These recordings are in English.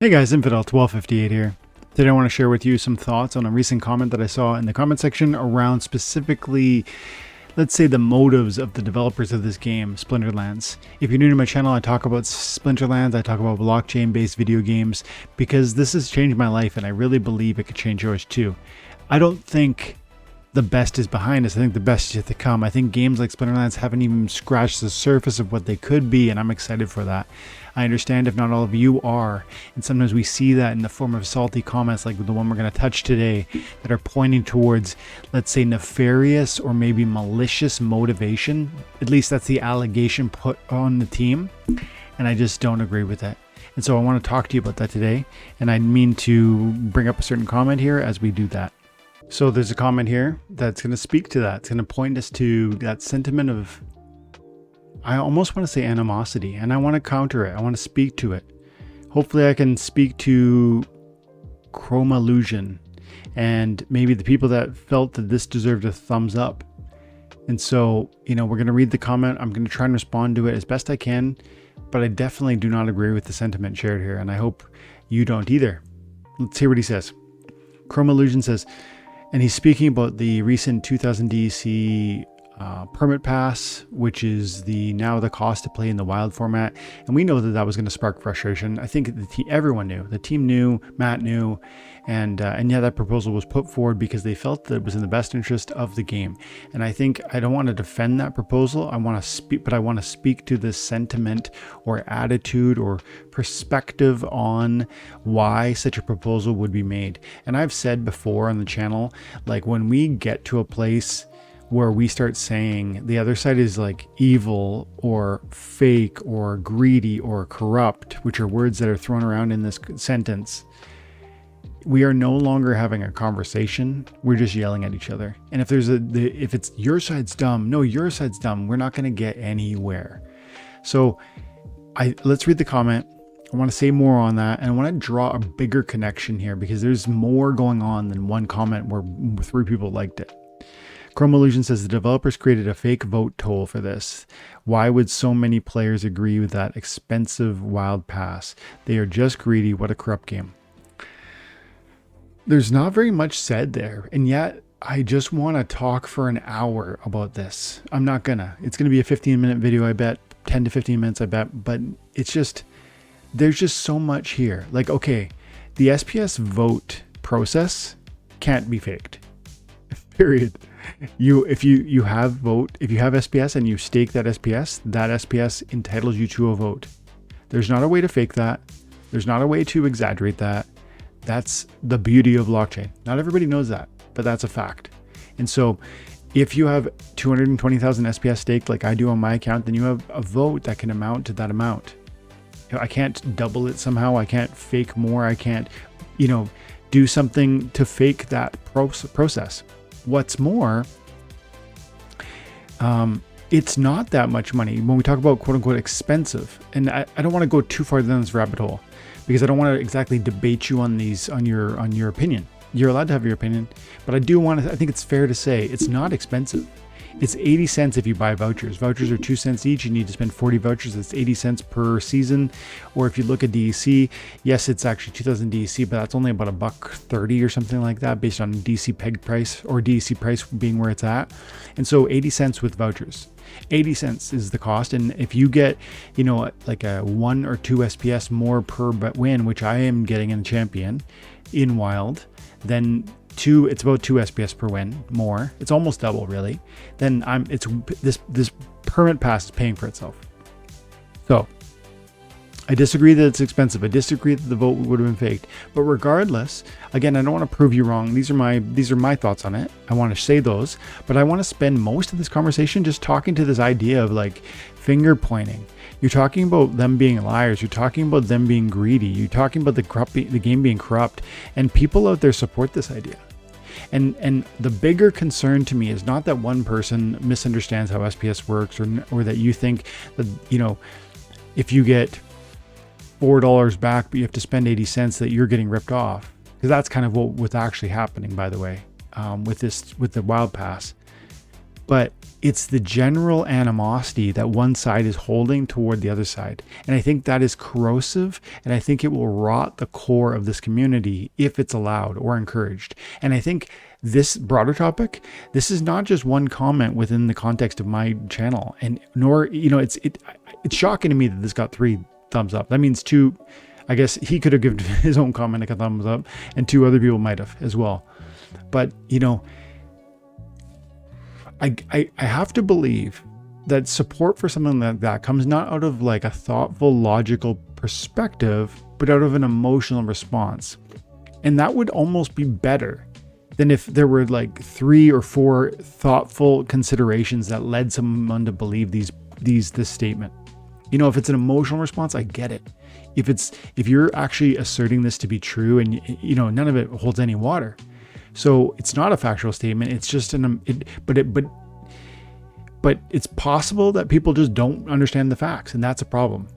Hey guys, Infidel1258 here. Today I want to share with you some thoughts on a recent comment that I saw in the comment section around specifically, let's say, the motives of the developers of this game, Splinterlands. If you're new to my channel, I talk about Splinterlands, I talk about blockchain-based video games, because this has changed my life and I really believe it could change yours too. I don't think the best is behind us. I think the best is yet to come. I think games like Splinterlands haven't even scratched the surface of what they could be, and I'm excited for that. I understand if not all of you are, and sometimes we see that in the form of salty comments like the one we're going to touch today that are pointing towards, let's say, nefarious or maybe malicious motivation. At least that's the allegation put on the team, and I just don't agree with it. And so I want to talk to you about that today, and I mean to bring up a certain comment here as we do that. So there's a comment here that's going to speak to that. It's going to point us to that sentiment of, I almost want to say animosity, and I want to counter it. I want to speak to it. Hopefully I can speak to chroma illusion and maybe the people that felt that this deserved a thumbs up. And so, we're going to read the comment. I'm going to try and respond to it as best I can, but I definitely do not agree with the sentiment shared here, and I hope you don't either. Let's hear what he says. Chroma illusion says, and he's speaking about the recent 2000 DC permit pass, which is now the cost to play in the wild format. And we know that was going to spark frustration. I think everyone knew. The team knew, Matt knew, and yeah, that proposal was put forward because they felt that it was in the best interest of the game. And I think I don't want to defend that proposal. I want to speak to the sentiment or attitude or perspective on why such a proposal would be made. And I've said before on the channel, like when we get to a place where we start saying the other side is like evil or fake or greedy or corrupt, which are words that are thrown around in this sentence, we are no longer having a conversation. We're just yelling at each other. And if it's your side's dumb, no, your side's dumb, we're not going to get anywhere. So let's read the comment. I want to say more on that, and I want to draw a bigger connection here because there's more going on than one comment where 3 people liked it. Chrome Illusion says the developers created a fake vote toll for this. Why would so many players agree with that expensive wild pass? They are just greedy. What a corrupt game. There's not very much said there, and yet I just want to talk for an hour about this. I'm not gonna. It's gonna be a 15-minute video, I bet. 10 to 15 minutes, I bet. But it's just, there's just so much here. Like, okay, the SPS vote process can't be faked. Period. If you have SPS and you stake that SPS entitles you to a vote. There's not a way to fake that. There's not a way to exaggerate that. That's the beauty of blockchain. Not everybody knows that, but that's a fact. And so if you have 220,000 SPS staked like I do on my account, then you have a vote that can amount to that amount. I can't double it somehow. I can't fake more. I can't, do something to fake that process. What's more, it's not that much money when we talk about quote unquote expensive. And I don't want to go too far down this rabbit hole because I don't want to exactly debate you on your opinion. You're allowed to have your opinion, but I think it's fair to say it's not expensive. It's 80 cents if you buy vouchers. Vouchers are 2 cents each. You need to spend 40 vouchers. That's 80 cents per season. Or if you look at DEC, yes, it's actually 2000 DEC, but that's only about $1.30 or something like that based on DC peg price or DEC price being where it's at. And so 80 cents with vouchers. 80 cents is the cost. And if you get, like a 1 or 2 SPS more per win, which I am getting in Champion in Wild, then it's about 2 SPS per win more. It's almost double really. Then this permit pass is paying for itself. So I disagree that it's expensive. I disagree that the vote would have been faked. But regardless, again, I don't want to prove you wrong. These are my thoughts on it. I want to say those, but I want to spend most of this conversation just talking to this idea of like finger pointing. You're talking about them being liars. You're talking about them being greedy. You're talking about the game being corrupt, and people out there support this idea. And the bigger concern to me is not that one person misunderstands how SPS works or that you think that, if you get $4 back, but you have to spend 80 cents that you're getting ripped off. Because that's kind of what's actually happening, by the way, with the Wild Pass. but it's the general animosity that one side is holding toward the other side. And I think that is corrosive, and I think it will rot the core of this community if it's allowed or encouraged. And I think this broader topic, this is not just one comment within the context of my channel, and nor, you know, it's shocking to me that this got 3 thumbs up. That means 2, I guess he could have given his own comment like a thumbs up, and 2 other people might have as well. But, you know, I have to believe that support for something like that comes not out of like a thoughtful, logical perspective, but out of an emotional response. And that would almost be better than if there were like 3 or 4 thoughtful considerations that led someone to believe this statement. You know, if it's an emotional response, I get it. If you're actually asserting this to be true, and you know, none of it holds any water. So it's not a factual statement. It's just but it's possible that people just don't understand the facts, and that's a problem.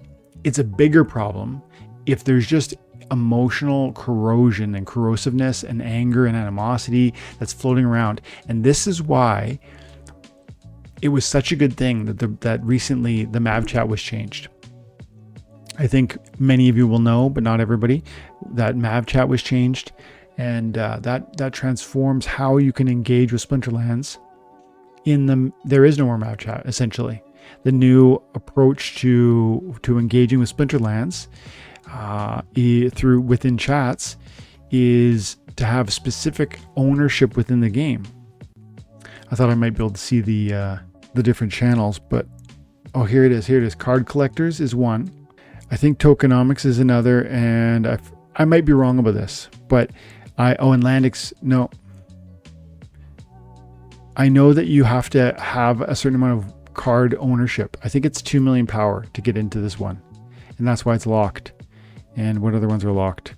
It's a bigger problem if there's just emotional corrosion and corrosiveness and anger and animosity that's floating around. And this is why it was such a good thing that recently the Mav chat was changed. I think many of you will know, but not everybody, that Mav chat was changed. And that transforms how you can engage with Splinterlands. There is no more Mav chat, essentially. The new approach to engaging with Splinterlands within chats is to have specific ownership within the game. I thought I might be able to see the different channels, but oh, here it is. Card collectors is one. I think tokenomics is another, and I might be wrong about this, but and Landix, no. I know that you have to have a certain amount of card ownership. I think it's 2 million power to get into this one, and that's why it's locked. And what other ones are locked?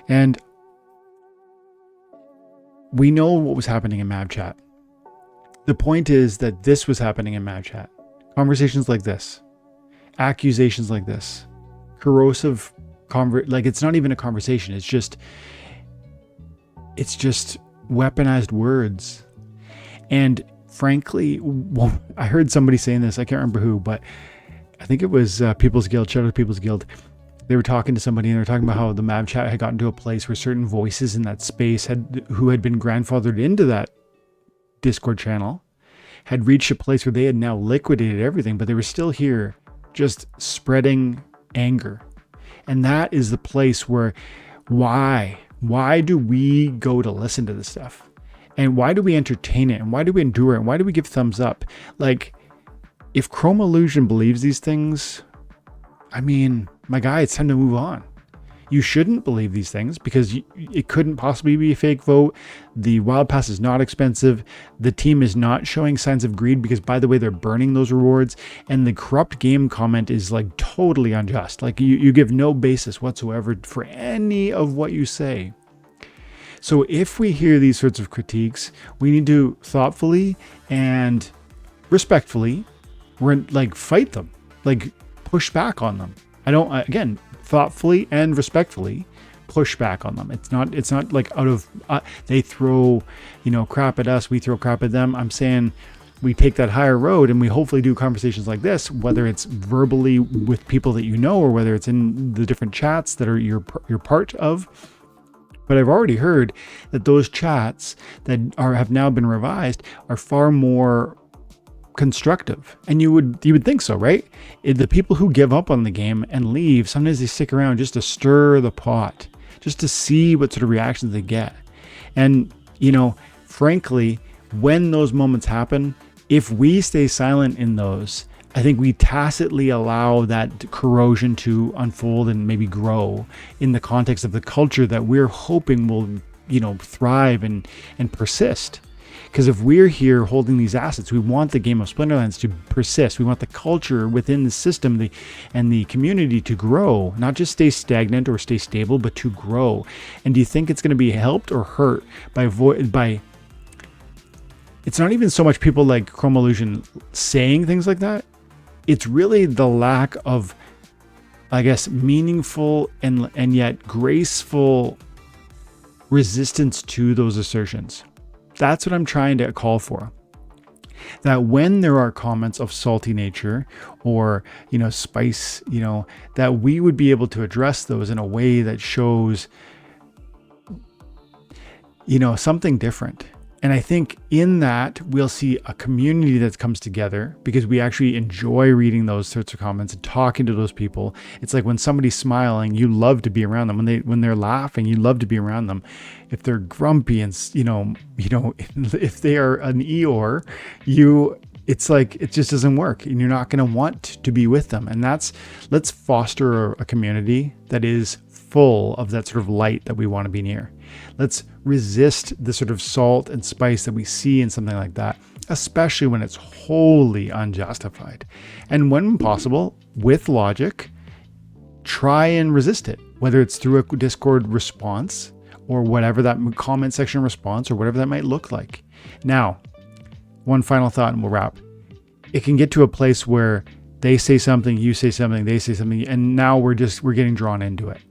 And we know what was happening in Mav chat. The point is that this was happening in Mav chat. Conversations like this, accusations like this, corrosive like it's not even a conversation. It's just weaponized words. And frankly, well, I heard somebody saying this, I can't remember who, but I think it was People's Guild, shout out to People's Guild. They were talking to somebody, and they were talking about how the Mav chat had gotten to a place where certain voices in that space who had been grandfathered into that Discord channel had reached a place where they had now liquidated everything, but they were still here just spreading anger. And that is the place where, why do we go to listen to this stuff? And why do we entertain it? And why do we endure it? And why do we give thumbs up? Like, if Chrome Illusion believes these things, I mean, my guy, it's time to move on. You shouldn't believe these things because it couldn't possibly be a fake vote. The Wild Pass is not expensive. The team is not showing signs of greed because, by the way, they're burning those rewards. And the corrupt game comment is like totally unjust. Like you give no basis whatsoever for any of what you say. So if we hear these sorts of critiques, we need to thoughtfully and respectfully, fight them, like push back on them. Again, thoughtfully and respectfully push back on them. It's not like out of they throw crap at us, we throw crap at them. I'm saying we take that higher road and we hopefully do conversations like this, whether it's verbally with people that you know or whether it's in the different chats that are you're part of. But I've already heard that those chats that have now been revised are far more constructive, and you would think so, right? The people who give up on the game and leave, sometimes they stick around just to stir the pot, just to see what sort of reactions they get. And frankly, when those moments happen, if we stay silent in those, I think we tacitly allow that corrosion to unfold and maybe grow in the context of the culture that we're hoping will thrive and persist. Because if we're here holding these assets, we want the game of Splinterlands to persist. We want the culture within the system and the community to grow, not just stay stagnant or stay stable, but to grow. And do you think it's going to be helped or hurt by it's not even so much people like Chrome Illusion saying things like that. It's really the lack of, I guess, meaningful and yet graceful resistance to those assertions. that's what I'm trying to call for. That when there are comments of salty nature or, spice, that we would be able to address those in a way that shows, something different. And I think in that we'll see a community that comes together because we actually enjoy reading those sorts of comments and talking to those people. It's like when somebody's smiling, you love to be around them. When they're laughing, you love to be around them. If they're grumpy and if they are an Eeyore, it's like it just doesn't work and you're not going to want to be with them. And let's foster a community that is full of that sort of light that we want to be near. Let's resist the sort of salt and spice that we see in something like that, especially when it's wholly unjustified. And when possible, with logic, try and resist it, whether it's through a Discord response or whatever that comment section response or whatever that might look like. Now, one final thought and we'll wrap. It can get to a place where they say something, you say something, they say something, and now we're getting drawn into it.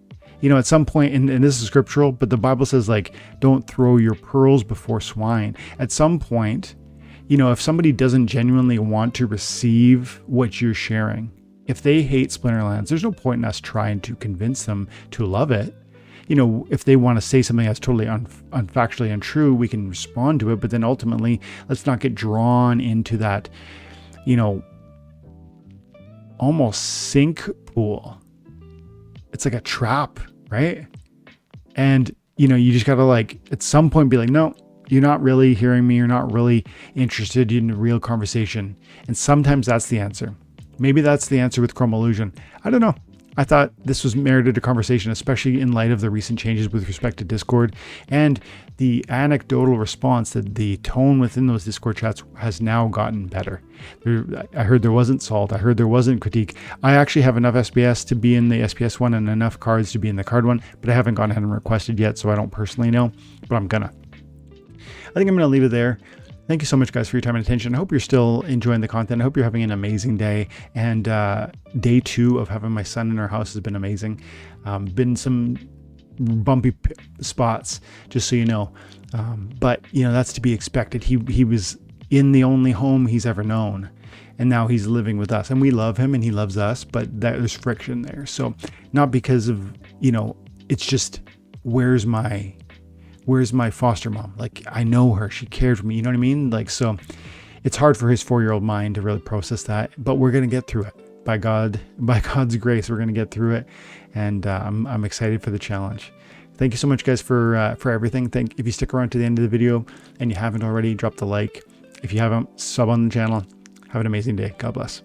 At some point, and this is scriptural, but the Bible says, don't throw your pearls before swine. At some point, if somebody doesn't genuinely want to receive what you're sharing, if they hate Splinterlands, there's no point in us trying to convince them to love it. If they want to say something that's totally factually untrue, we can respond to it. But then ultimately, let's not get drawn into that, almost sink pool. It's like a trap, right? And, you just got to at some point be like, no, you're not really hearing me. You're not really interested in a real conversation. And sometimes that's the answer. Maybe that's the answer with Chrome Illusion. I don't know. I thought this was merited a conversation, especially in light of the recent changes with respect to Discord and the anecdotal response that the tone within those Discord chats has now gotten better. I heard there wasn't salt. I heard there wasn't critique. I actually have enough SPS to be in the SPS one and enough cards to be in the card one, but I haven't gone ahead and requested yet, so I don't personally know, but I'm gonna. I think I'm gonna leave it there. Thank you so much, guys, for your time and attention. I hope you're still enjoying the content. I hope you're having an amazing day. And day 2 of having my son in our house has been amazing. Been some bumpy spots, just so you know. But, that's to be expected. He was in the only home he's ever known. And now he's living with us. And we love him and he loves us, but there's friction there. So not because of, it's just, where's my foster mom? I know her, she cared for me, you know what I mean? So it's hard for his 4-year-old mind to really process that, but we're going to get through it by God's grace. We're going to get through it. And I'm excited for the challenge. Thank you so much, guys, for everything. If you stick around to the end of the video and you haven't already, drop the like. If you haven't, sub on the channel. Have an amazing day. God bless.